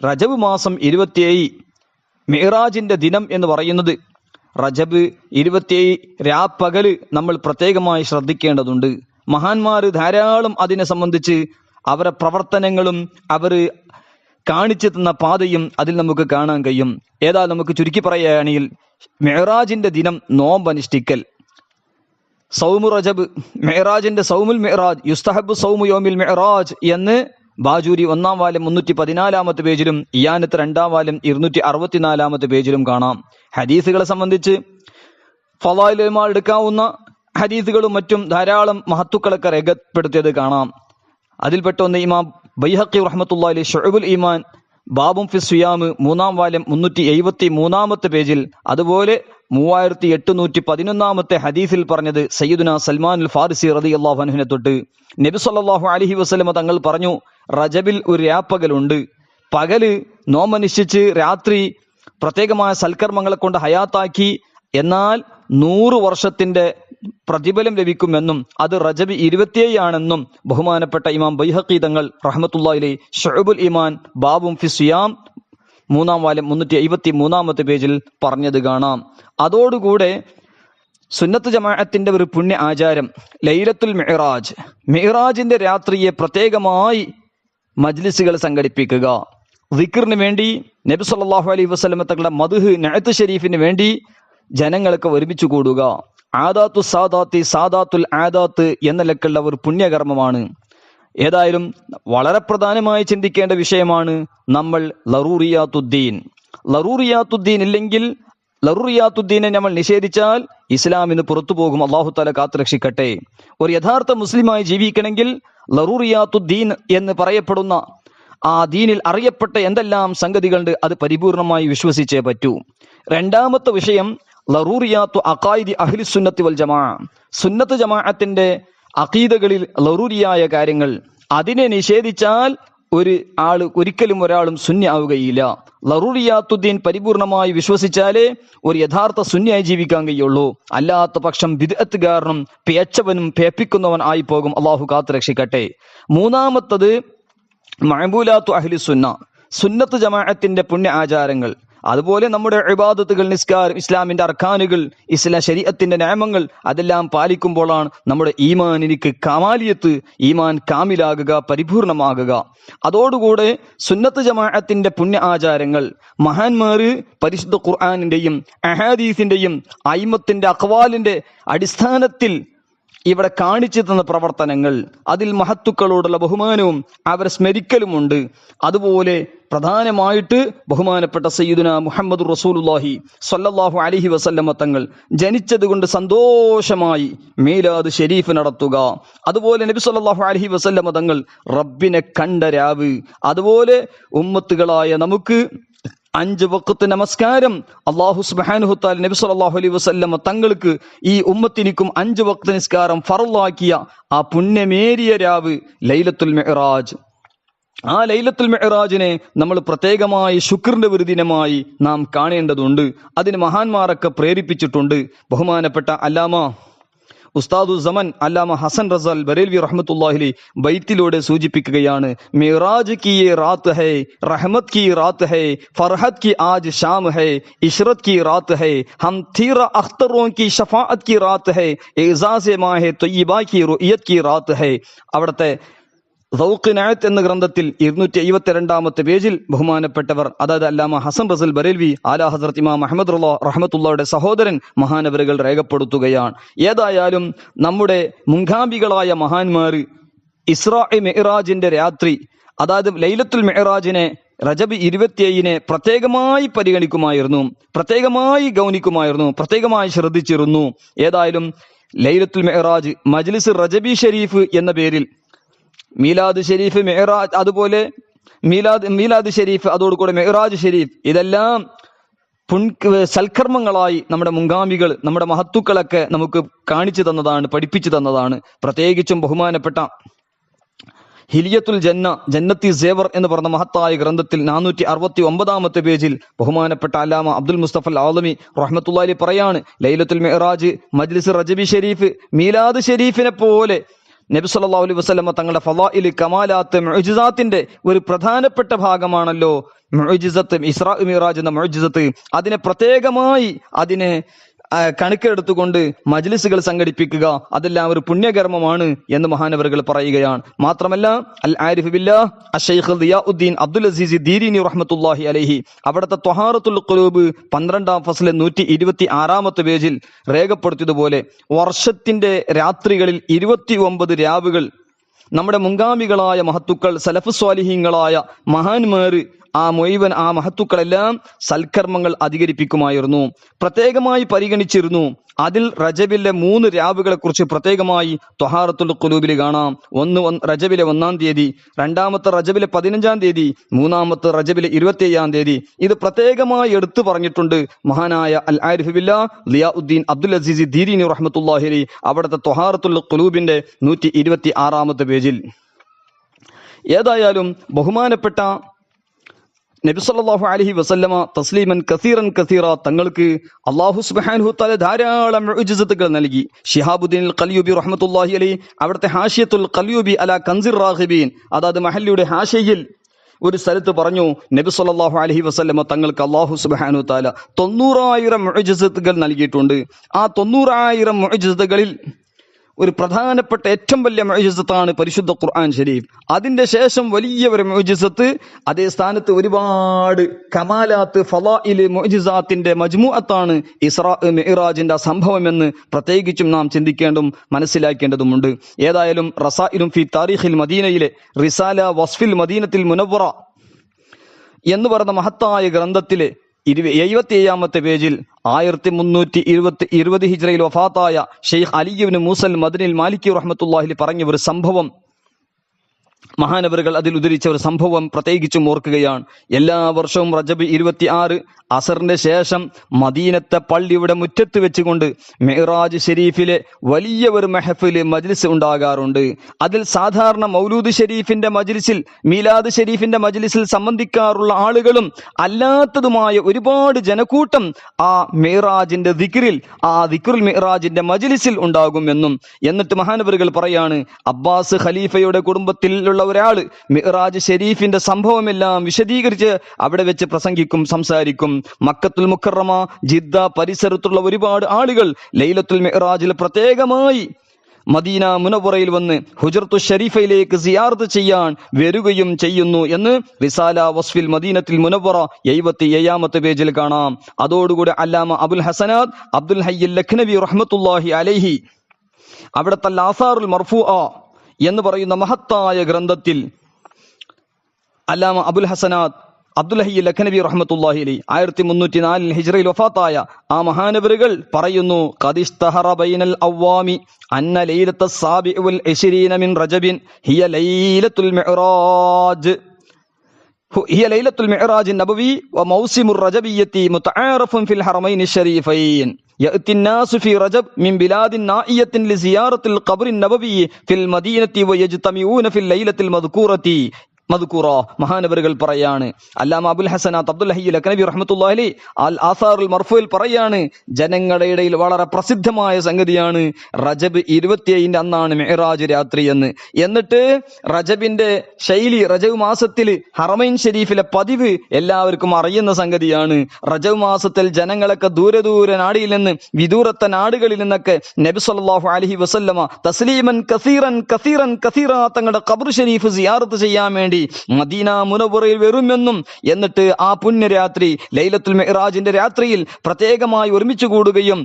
റജബ് മാസം 27 മിഅ്റാജിന്റെ ദിനം എന്ന് പറയുന്നത് റജബ് 27 രാപ്പകല് നമ്മൾ പ്രത്യേകമായി ശ്രദ്ധിക്കേണ്ടതുണ്ട്. മഹാന്മാർ ധാരാളം അതിനെ സംബന്ധിച്ച് അവരുടെ പ്രവർത്തനങ്ങളും അവർ കാണിച്ചു തന്ന പാതയും അതിൽ നമുക്ക് കാണാൻ കഴിയും. ഏതാ നമുക്ക് ചുരുക്കി പറയുകയാണെങ്കിൽ മിഅ്റാജിന്റെ ദിനം നോമ്പനുഷ്ഠിക്കൽ, സൗമു റജബ്, മിഅ്റാജിന്റെ സൗമുൽ മിഅ്റാജ്, യുസ്തഹബ് സൗമു യൗമിൽ മിഅ്റാജ് എന്ന് ബാജൂരി 1-ാം വാല്യം 314-ാമത്തെ പേജിലും ഇയാനത്ത് 2-ാം വാല്യം 264-ാമത്തെ പേജിലും കാണാം. ഹദീസുകളെ സംബന്ധിച്ച് ഫളായിലുമാ എടുക്കാവുന്ന ഹദീസുകളും മറ്റും ധാരാളം മഹത്തുക്കളൊക്കെ രേഖപ്പെടുത്തിയത് കാണാം. അതിൽപ്പെട്ട ഒന്ന് ഇമാം ബൈഹഖി റഹ്മത്തുള്ളാഹി അലൈഹി ശുഅബുൽ ഈമാൻ ബാബും ഫി സിയാം 3-ാം വാല്യം 373-ാമത്തെ പേജിൽ, അതുപോലെ 3811-ാമത്തെ ഹദീസിൽ പറഞ്ഞത് സയ്യിദുനാ സൽമാൻ അൽ ഫാരിസി റളിയല്ലാഹു അൻഹുവിനെ തൊട്ട് നബി സല്ലല്ലാഹു അലൈഹി വസല്ലമ തങ്ങൾ പറഞ്ഞു, റജബിൽ ഒരു രാപ്പകലുണ്ട്. പകല് നോമനുഷ്ഠിച്ച് രാത്രി പ്രത്യേകമായ സൽക്കർമ്മങ്ങളെ കൊണ്ട് ഹയാത്താക്കി, എന്നാൽ 100 വർഷത്തിന്റെ പ്രതിഫലം ലഭിക്കുമെന്നും അത് റജബ് 27 ആണെന്നും ബഹുമാനപ്പെട്ട ഇമാം ബൈഹഖി തങ്ങൾ റഹ്മത്തുള്ളാഹി അലൈഹി ശുഅബുൽ ഈമാൻ ബാബും ഫി സിയാം 3-ാം വാല്യം 353-ാമത്തെ പേജിൽ പറഞ്ഞത് കാണാം. അതോടുകൂടെ സുന്നത്ത് ജമാഅത്തിന്റെ ഒരു പുണ്യ ആചാരം ലൈലത്തുൽ മിഅ്റാജ്, മിഅ്റാജിന്റെ രാത്രിയെ പ്രത്യേകമായി മജ്ലിസുകൾ സംഘടിപ്പിക്കുക, ദിക്റിന് വേണ്ടി നബി സല്ലല്ലാഹു അലൈഹി വസല്ലമ തങ്ങളുടെ മദ്ഹ് നഅത്ത് ഷരീഫിന് വേണ്ടി ജനങ്ങൾക്ക് ഒരുമിച്ച് കൂടുക. ആദാത്തു സാദാത്തി സാദാത്തുൽ ആദാത്ത് എന്ന നിലക്കുള്ള ഒരു പുണ്യകർമ്മമാണ്. ഏതായാലും വളരെ പ്രധാനമായി ചിന്തിക്കേണ്ട വിഷയമാണ് നമ്മൾ ലറൂറിയാത്തുദ്ദീൻ ഇല്ലെങ്കിൽ ലറൂറിയാത്തുദ്ദീനെ നമ്മൾ നിഷേധിച്ചാൽ ഇസ്ലാമിന് പുറത്തു പോകും. അല്ലാഹു തആല കാത്തുരക്ഷിക്കട്ടെ. ഒരു യഥാർത്ഥ മുസ്ലിമായി ജീവിക്കണമെങ്കിൽ ലറൂറിയാത്തുദ്ദീൻ എന്ന് പറയപ്പെടുന്ന ആ ദീനിൽ അറിയപ്പെട്ട എന്തെല്ലാം സംഗതികളുണ്ട് അത് പരിപൂർണമായി വിശ്വസിച്ചേ പറ്റൂ. രണ്ടാമത്തെ വിഷയം ലറൂറിയാത്തു അഖായിദി അഹ്ലി സുന്നത്തി വൽ ജമാഅ, സുന്നത്ത് ജമാഅത്തിന്റെ അഖീദകളിൽ ലറൂരിയായ കാര്യങ്ങൾ, അതിനെ നിഷേധിച്ചാൽ ഒരിക്കലും ഒരാളും സുന്നി ആവുകയില്ല. ലറൂറിയാത്തുദ്ദീൻ പരിപൂർണമായി വിശ്വസിച്ചാലേ ഒരു യഥാർത്ഥ സുന്നിയായി ജീവിക്കാൻ കഴിയുള്ളൂ. അല്ലാത്ത പക്ഷം ബിദ്അത്തുകാരനും പേച്ചവനും പേപ്പിക്കുന്നവൻ ആയി പോകും. അള്ളാഹു കാത്ത് രക്ഷിക്കട്ടെ. മൂന്നാമത്തത് മഅബൂലാത്തു അഹ്ലി സുന്ന, സുന്നത്ത് ജമാഅത്തിന്റെ പുണ്യ ആചാരങ്ങൾ, അതുപോലെ നമ്മുടെ ഇബാദത്തുകൾ, നിസ്കാരം, ഇസ്ലാമിന്റെ അർക്കാനുകൾ, ശരീഅത്തിന്റെ നിയമങ്ങൾ അതെല്ലാം പാലിക്കുമ്പോഴാണ് നമ്മുടെ ഈമാനിക്ക് കമാലിയത്ത്, ഈമാൻ കാമിലാകുക, പരിപൂർണമാകുക. അതോടുകൂടെ സുന്നത്ത് ജമാഅത്തിന്റെ പുണ്യ ആചാരങ്ങൾ മഹാന്മാര് പരിശുദ്ധ ഖുർആനിന്റെയും അഹാദീസിന്റെയും അയിമത്തിന്റെ അഖ്വാലിന്റെ അടിസ്ഥാനത്തിൽ ഇവിടെ കാണിച്ചു തന്ന പ്രവർത്തനങ്ങൾ, അതിൽ മഹത്തുക്കളോടുള്ള ബഹുമാനവും അവരെ സ്മരിക്കലുമുണ്ട്. അതുപോലെ പ്രധാനമായിട്ട് ബഹുമാനപ്പെട്ട സയ്യിദുനാ മുഹമ്മദ് റസൂലുള്ളാഹി സ്വല്ലല്ലാഹു അലൈഹി വസല്ലമ തങ്ങൾ ജനിച്ചത് കൊണ്ട് സന്തോഷമായി മീലാദ് ഷരീഫ് നടത്തുക. അതുപോലെ നബി സ്വല്ലല്ലാഹു അലൈഹി വസല്ലമ തങ്ങൾ റബ്ബിനെ കണ്ട രാവ്, അതുപോലെ ഉമ്മത്തുകളായ നമുക്ക് 5 വഖ്ത് നമസ്കാരം അല്ലാഹു സുബ്ഹാനഹു തആല നബി സല്ലല്ലാഹു അലൈഹി വസല്ലമ തങ്ങൾക്ക് ഈ ഉമ്മത്തിനിക്കും 5 വഖ്ത് നിസ്കാരം ഫർളാക്കിയ ആ പുണ്യമേറിയ രാവ് ലൈലത്തുൽ മിഅ്റാജ്. ആ ലൈലത്തുൽ മിഅ്റാജിനെ നമ്മൾ പ്രത്യേകമായി ശുക്രിന്റെ ഒരു ദിനമായി നാം കാണേണ്ടതുണ്ട്. അതിന് മഹാന്മാരൊക്കെ പ്രേരിപ്പിച്ചിട്ടുണ്ട്. ബഹുമാനപ്പെട്ട അല്ലാമ ഉസ്താദു സമൻ അല്ലാമ ഹസൻ റസൽ ബറേൽവി റഹ്മത്തുള്ളാഹി അലൈഹി ബൈത്തിലൂടെ സൂചിപ്പിക്കുകയാണ്, മിറാജ് की ये रात है, रहमत की रात है, फरहत की आज शाम है, इशरत की रात है, हम थीरा अख्तरों की शफाअत की रात है, एजाज़ माह तय्यबा की रुयत की रात है. അവിടുത്തെ ദൗഖിനായത്ത് എന്ന ഗ്രന്ഥത്തിൽ 272-ാമത്തെ പേജിൽ ബഹുമാനപ്പെട്ടവർ, അതായത് അല്ലാമ ഹസൻ റസൽ ബറേൽവി ആലാ ഹസ്രത്ത് ഇമാം അഹ്മദ് റഹ്മത്തുള്ളാഹിയുടെ സഹോദരൻ മഹാനവറുകൾ രേഖപ്പെടുത്തുകയാണ്. ഏതായാലും നമ്മുടെ മുൻഗാമികളായ മഹാന്മാർ ഇസ്രാ മിഅ്റാജിന്റെ രാത്രി, അതായത് ലൈലത്തുൽ മിഅ്റാജിനെ റജബ് 27-നെ പ്രത്യേകമായി പരിഗണിക്കുമായിരുന്നു, പ്രത്യേകമായി ഗൗനിക്കുമായിരുന്നു, പ്രത്യേകമായി ശ്രദ്ധിച്ചിരുന്നു. ഏതായാലും ലൈലത്തുൽ മിഅ്റാജ് മജ്ലിസ് റജബി ഷരീഫ് എന്ന പേരിൽ മീലാദ് ഷരീഫ്, മിഅ്റാജ്, അതുപോലെ മീലാദ് ഷരീഫ്, അതോടുകൂടെ മിഅ്റാജ് ഷരീഫ്, ഇതെല്ലാം സൽക്കർമ്മങ്ങളായി നമ്മുടെ മുൻഗാമികൾ, നമ്മുടെ മഹത്തുക്കളൊക്കെ നമുക്ക് കാണിച്ചു തന്നതാണ്, പഠിപ്പിച്ചു തന്നതാണ്. പ്രത്യേകിച്ചും ബഹുമാനപ്പെട്ട ഹിലിയത്തുൽ ജന്നത്തി സേവർ എന്ന് പറഞ്ഞ മഹത്തായ ഗ്രന്ഥത്തിൽ 469-ാമത്തെ പേജിൽ ബഹുമാനപ്പെട്ട അല്ലാമ അബ്ദുൽ മുസ്തഫൽ ആലമി റഹ്മത്തുള്ളാഹി അലൈഹി പറയാണ്, ലൈലത്തുൽ മിഅ്റാജ് മജ്ലിസ് റജബി ഷരീഫ് മീലാദ് ഷരീഫിനെ പോലെ നബി സല്ലല്ലാഹു അലൈഹി വസല്ലമ തങ്ങളുടെ ഫളാഇൽ, കമാലാത്ത്, മുഅ്ജിസാത്തിന്റെ ഒരു പ്രധാനപ്പെട്ട ഭാഗമാണല്ലോ മുഅ്ജിസത്ത്, ഇസ്രാ മിഅ്റാജ് എന്ന മുഅ്ജിസത്ത്. അതിനെ പ്രത്യേകമായി അതിനെ കണക്കെടുത്തുകൊണ്ട് മജ്ലിസുകൾ സംഘടിപ്പിക്കുക, അതെല്ലാം ഒരു പുണ്യകർമ്മമാണ് എന്ന് മഹാനവറുകൾ പറയുകയാണ്. മാത്രമല്ല അൽ ആരിഫ് ബില്ലാഹ് അഷ്ശൈഖ് ദിയാഉദ്ദീൻ അബ്ദുൽ അസീസ് ദീരീനി റഹ്മത്തുള്ളാഹി അലൈഹി അവിടുത്തെ ത്വഹാറത്തുൽ ഖുലൂബ് 12-ാം ഫസ്ൽ 126-ാമത്തെ പേജിൽ രേഖപ്പെടുത്തിയതുപോലെ വർഷത്തിന്റെ രാത്രികളിൽ 29 രാവുകൾ നമ്മുടെ മുൻഗാമികളായ മഹത്തുക്കൾ സലഫ് സ്വാലിഹീങ്ങളായ മഹാന്മാർ ആ മഹത്തുക്കളെല്ലാം സൽക്കർമ്മങ്ങൾ അധികരിപ്പിക്കുമായിരുന്നു, പ്രത്യേകമായി പരിഗണിച്ചിരുന്നു. അതിൽ റജബിലെ 3 രാവുകളെ കുറിച്ച് പ്രത്യേകമായി ത്വഹാറത്തുൽ ഖുലൂബിൽ കാണാം. ഒന്ന് റജബിലെ 1-ാം തീയതി, 2-ാമത്തെ റജബിലെ 15-ാം തീയതി, 3-ാമത്തെ റജബിലെ 27-ാം തീയതി. ഇത് പ്രത്യേകമായി എടുത്തു പറഞ്ഞിട്ടുണ്ട് മഹാനായ അൽ ആരിഫ് ബില്ലാഹ് ദിയാഉദ്ദീൻ അബ്ദുൽ അസീസ് ദീരീനി റഹ്മത്തുള്ളാഹി അലൈഹി അവിടുത്തെ ത്വഹാറത്തുൽ ഖുലൂബിന്റെ 126-ാമത്തെ പേജിൽ. ഏതായാലും ബഹുമാനപ്പെട്ട നബി സല്ലല്ലാഹു അലൈഹി വസല്ലമ തസ്ലീമൻ കസീറ തങ്ങൾക്ക് അല്ലാഹു സുബ്ഹാനഹു തആല ധാരാളം മുഅ്ജിസത്തുകൾ നൽകി. ശിഹാബുദ്ദീൻ ഖൽയൂബി റഹ്മത്തുള്ളാഹി അലൈഹി അവിടുത്തെ ഹാഷിയത്തുൽ ഖൽയൂബി അലാ കൻസിർ റാഗിബീൻ, അതായത് മഹല്ലിയുടെ ഹാഷിയയിൽ ഒരു സ്ഥലത്ത് പറഞ്ഞു, നബി സല്ലല്ലാഹു അലൈഹി വസല്ലമ തങ്ങൾക്ക് അല്ലാഹു സുബ്ഹാനഹു തആല 90000 മുഅ്ജിസത്തുകൾ നൽകിയിട്ടുണ്ട്. ആ 90000 മുഅ്ജിസത്തുകളിൽ ഒരു പ്രധാനപ്പെട്ട ഏറ്റവും വലിയ മുഅ്ജിസത്താണ് പരിശുദ്ധ ഖുർആൻ ഷരീഫ്. അതിന്റെ ശേഷം വലിയ ഒരു മുഅ്ജിസത്ത്, അതേ സ്ഥാനത്ത് ഒരുപാട് കമാലാത്ത് ഫളായില് മുഅ്ജിസാത്തിന്റെ മജ്മുഅത്താണ് ഇസ്രാ മിഅ്റാജിന്റെ സംഭവമെന്ന് പ്രത്യേകിച്ചും നാം ചിന്തിക്കേണ്ടതും മനസ്സിലാക്കേണ്ടതുമുണ്ട്. ഏതായാലും റസായിലും ഫി താരീഖിൽ മദീനയിലെ റിസാല വസ്ഫിൽ മദീനത്തിൽ മുനവ്വറ എന്ന് പറയുന്ന മഹത്തായ ഗ്രന്ഥത്തിലെ 77-ാമത്തെ പേജിൽ 1320 ഹിജ്റയിൽ വഫാത്തായ ഷെയ്ഖ് അലി ഇബ്നു മൂസൽ മദനിൽ മാലിക്കി റഹ്മത്തുള്ളാഹി പറഞ്ഞ ഒരു സംഭവം, മഹാനവറുകൾ അതിൽ ഉദ്ധരിച്ച ഒരു സംഭവം പ്രത്യേകിച്ചും ഓർക്കുകയാണ്. എല്ലാ വർഷവും റജബ് 26 അസറിന്റെ ശേഷം മദീനത്തെ പള്ളിയുടെ മുറ്റത്ത് വെച്ചുകൊണ്ട് മിഅ്റാജ് ഷരീഫിലെ വലിയ ഒരു മെഹഫിൽ മജ്ലിസ് ഉണ്ടാകാറുണ്ട്. അതിൽ സാധാരണ മൗലൂദ് ഷരീഫിന്റെ മജ്ലിസിൽ, മീലാദ് ഷരീഫിന്റെ മജ്ലിസിൽ സംബന്ധിക്കാറുള്ള ആളുകളും അല്ലാത്തതുമായ ഒരുപാട് ജനക്കൂട്ടം ആ മിഅ്റാജിന്റെ ദിക്റിൽ, ആ ദിക്റുൽ മിഅ്റാജിന്റെ മജ്ലിസിൽ ഉണ്ടാകുമെന്നും. എന്നിട്ട് മഹാനവറുകൾ പറയാണ്, അബ്ബാസ് ഖലീഫയുടെ കുടുംബത്തിലുള്ള ഒരാള് മിഅ്റാജ് ഷരീഫിന്റെ സംഭവമെല്ലാം വിശദീകരിച്ച് അവിടെ വെച്ച് പ്രസംഗിക്കും, സംസാരിക്കും. മക്കത്തുൽ മുക്കറമ, ജിദ്ദ പരിസരത്തുള്ള ഒരുപാട് ആളുകൾ ലൈലത്തുൽ മിഅ്റാജിൽ പ്രത്യേകമായി മദീന മുനവ്വറയിൽ വന്ന് ഹുജ്റത്തു ഷരീഫയിലേക്ക് സിയാറത്ത് ചെയ്യാൻ വരികയും ചെയ്യുന്നു എന്ന് റിസാല വസ്ഫിൽ മദീനത്തിൽ മുനവ്വറ 77-ാമത്തെ പേജിൽ കാണാം. അതോടുകൂടി അല്ലാമ അബുൽ ഹസനാത്ത് അബ്ദുൽ ഹയ്യ് ലഖ്നവി റഹ്മത്തുള്ളാഹി അലൈഹി അവിടുത്തെ ആസാറുൽ മർഫൂഅ എന്ന് പറയുന്ന മഹത്തായ ഗ്രന്ഥത്തിൽ അല്ലാമ അബുൽ ഹസനാത്ത് അബ്ദുൽ ഹയ്യ് ലഖ്നവി റഹ്മത്തുള്ളാഹി അലൈഹി 1304 ഹിജ്റയിൽ വഫാത്തായ ആ മഹാനവറുകൾ പറയുന്നു, ഖദിസ്തഹറ ബൈനൽ അവ്വാമി അന്ന ലൈലത്തുസ് സാബിഉ വൽ 20 മിൻ റജബിൻ ഹിയ ലൈലത്തുൽ മിഅ്റാജ് هي ليلة المعراج النبوي وموسم الرجبية متعارف في الحرمين الشريفين يأتي الناس في رجب من بلاد نائية لزيارة القبر النبوي في المدينة ويجتمعون في الليلة المذكورة മദ്കൂറ. മഹാനവറുകൾ പറയാണ്, അല്ലാമ അബുൽ ഹസനാത്ത് അബ്ദുൽ ഹയ്യ് ലഖ്നവി റഹ്മത്തുള്ളാഹി അലൈഹി അൽ ആസാറുൽ മർഫൂയിൽ പറയാണ്, ജനങ്ങളുടെ ഇടയിൽ വളരെ പ്രസിദ്ധമായ സംഗതിയാണ് റജബ് 27 അന്നാണ് മിഅ്റാജ് രാത്രി എന്ന്. എന്നിട്ട് റജബിന്റെ ശൈലി, റജബ് മാസത്തിൽ ഹറമൈൻ ഷരീഫിലെ പതിവ് എല്ലാവർക്കും അറിയുന്ന സംഗതിയാണ്. റജബ് മാസത്തിൽ ജനങ്ങളൊക്കെ ദൂരെ നാടിയിൽ നിന്ന്, വിദൂരത്തെ നാടുകളിൽ നിന്നൊക്കെ നബി സല്ലല്ലാഹു അലൈഹി വസല്ലമ തസ്ലീമൻ കസീറ തങ്ങളുടെ ഖബർ ഷരീഫ് സിയാറത്ത് ചെയ്യാൻ വേണ്ടി മദീന മുനവ്വറയിൽ വരുമെന്നും, എന്നിട്ട് ആ പുണ്യരാത്രി ലൈലത്തുൽ മിഅ്റാജിന്റെ രാത്രിയിൽ പ്രത്യേകമായി ഒരുമിച്ച് കൂടുകയും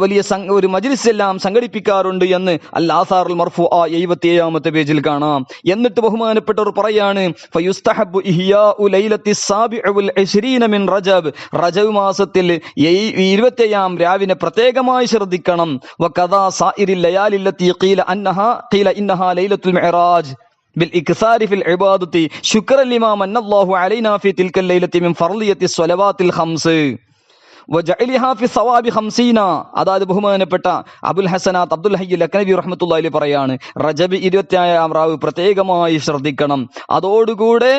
വലിയ ഒരു മജ്ലിസ് എല്ലാം സംഘടിപ്പിക്കാറുണ്ട് എന്ന് അൽ ആസാറുൽ മർഫൂഅ 77-ാമത്തെ പേജിൽ കാണാം. എന്നിട്ട് ബഹുമാനപ്പെട്ടവർ പറയാണ്, ഫയുസ്തഹബ്ബു ഇഹ്യാഉ ലൈലത്തിസ് സാബിഉ വൽ 20 മിൻ റജബ്, റജബ് മാസത്തിൽ 27-ാം രാവിനെ പ്രത്യേകമായി ശ്രദ്ധിക്കണം. വകദാ സായിരിൽ ലയാലി ലത്തി ഖീല ഇന്നഹാ ലൈലത്തുൽ മിഅ്റാജ് بالإكثار في العبادة شكرا لما من الله علينا في تلك الليلة من فرضية الصلوات الخمس وجعلها في الثواب 50. അതായത് ബഹുമാനപ്പെട്ട അബുൽ ഹസനാത്ത് അബ്ദുൽ ഹയ്യ് ലഖ്നവി റഹ്മത്തുള്ളാഹി പറയാണ്, റജബ് 27-ാം രാവ് പ്രത്യേകമായി ശ്രദ്ധിക്കണം. അതോടുകൂടെ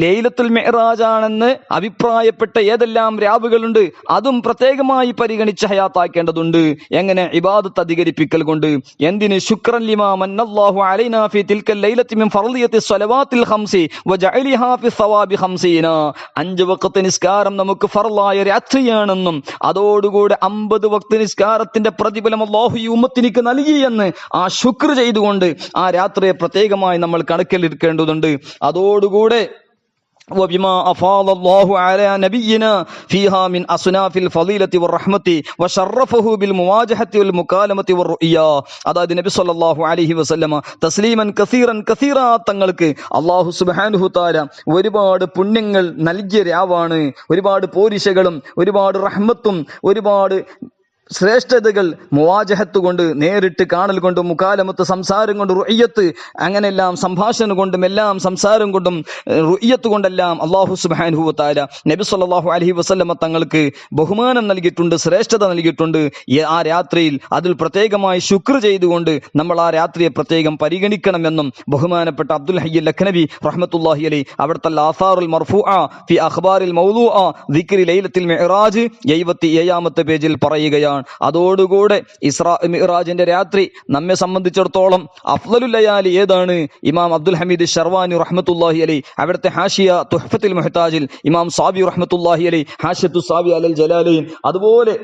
ലൈലത്തുൽ മിഅ്റാജ് ആണെന്ന് അഭിപ്രായപ്പെട്ട ഏതെല്ലാം രാവുകളുണ്ട് അതും പ്രത്യേകമായി പരിഗണിച്ച് ഹയാത്താക്കേണ്ടതുണ്ട്. എങ്ങനെ? ഇബാദത്ത് അധികരിപ്പിക്കൽ കൊണ്ട്. എന്തിന്? ശുക്രൻ ലിമാ മന്നല്ലാഹു അലൈനാ ഫീ തിൽക്കൽ ലൈലത്തി മിൻ ഫർളിയത്തി സ്വലവാത്തിൽ ഖംസി വജഅലിഹാ ഫി സവാബി 50. 5 വഖത്ത് നിസ്കാരം നമുക്ക് ഫർളായ രാത്രിയാണെന്നും എന്നും അതോടുകൂടെ 50 വക്ത് നിസ്കാരത്തിന്റെ പ്രതിഫലം അല്ലാഹു ഈ ഉമ്മത്തിനിക്ക് നൽകി എന്ന് ആ ശുക്ർ ചെയ്തുകൊണ്ട് ആ രാത്രിയെ പ്രത്യേകമായി നമ്മൾ കണക്കിലെടുക്കേണ്ടതുണ്ട്. അതോടുകൂടെ وبما أفاض الله على نبينا فيها من أصناف الفضيلة والرحمة وشرفه بالمواجهة والمكالمة والرؤيا. അതായത് നബി സല്ലല്ലാഹു അലൈഹി വസല്ലമ തസ്ലീമൻ കസീറാ തങ്ങൾക്ക് അല്ലാഹു സുബ്ഹാനഹു തആല ഒരുപാട് പുണ്യങ്ങൾ നൽകിയ രാവാണ്. ഒരുപാട് പോരിശകളും ഒരുപാട് റഹ്മത്തും ഒരുപാട് ശ്രേഷ്ഠതകൾ മുവാജഹത്ത് കൊണ്ട്, നേരിട്ട് കാണൽ കൊണ്ടും, മുകാലമത്ത് സംസാരം കൊണ്ട്, റുഇയ്യത്ത് അങ്ങനെല്ലാം സംഭാഷണം കൊണ്ടും എല്ലാം സംസാരം കൊണ്ടും റുഇയ്യത്ത് കൊണ്ടെല്ലാം അല്ലാഹു സുബ്ഹാനഹു വ തആല നബി സല്ലല്ലാഹു അലൈഹി വസല്ലമ തങ്ങൾക്ക് ബഹുമാനം നൽകിയിട്ടുണ്ട്, ശ്രേഷ്ഠത നൽകിയിട്ടുണ്ട്. ആ രാത്രിയിൽ അതിൽ പ്രത്യേകമായി ശുക്ർ ചെയ്തുകൊണ്ട് നമ്മൾ ആ രാത്രിയെ പ്രത്യേകം പരിഗണിക്കണമെന്നും ബഹുമാനപ്പെട്ട അബ്ദുൽ ഹയ്യ് ലഖ്നവി റഹ്മത്തുള്ളാഹി അലൈഹി അവിടുത്തെ ആസാറുൽ മർഫൂഅ ഫി അഖ്ബാരിൽ മൗദൂഅ ദിക്രി ലൈലത്തുൽ മിഅ്റാജ് 77ാമത്തെ പേജിൽ പറയുകയാണ്. അതോടുകൂടെ ഇസ്രാ മിഅ്റാജിന്റെ രാത്രി നമ്മെ സംബന്ധിച്ചിടത്തോളം അഫ്ളലുൽ ലയാലി ഏതാണ്? ഇമാം അബ്ദുൽ ഹമീദ് ശർവാനി റഹ്മത്തുള്ളാഹി അലൈഹി അവിടുത്തെ ഹാഷിയ തുഹ്ഫത്തുൽ മുഹ്താജിൽ ഇമാം സാബി റഹ്മത്തുള്ളാഹി അലൈഹി ഹാഷിയത്തു സാബി അലൽ ജലാലൈൻ, അതുപോലെ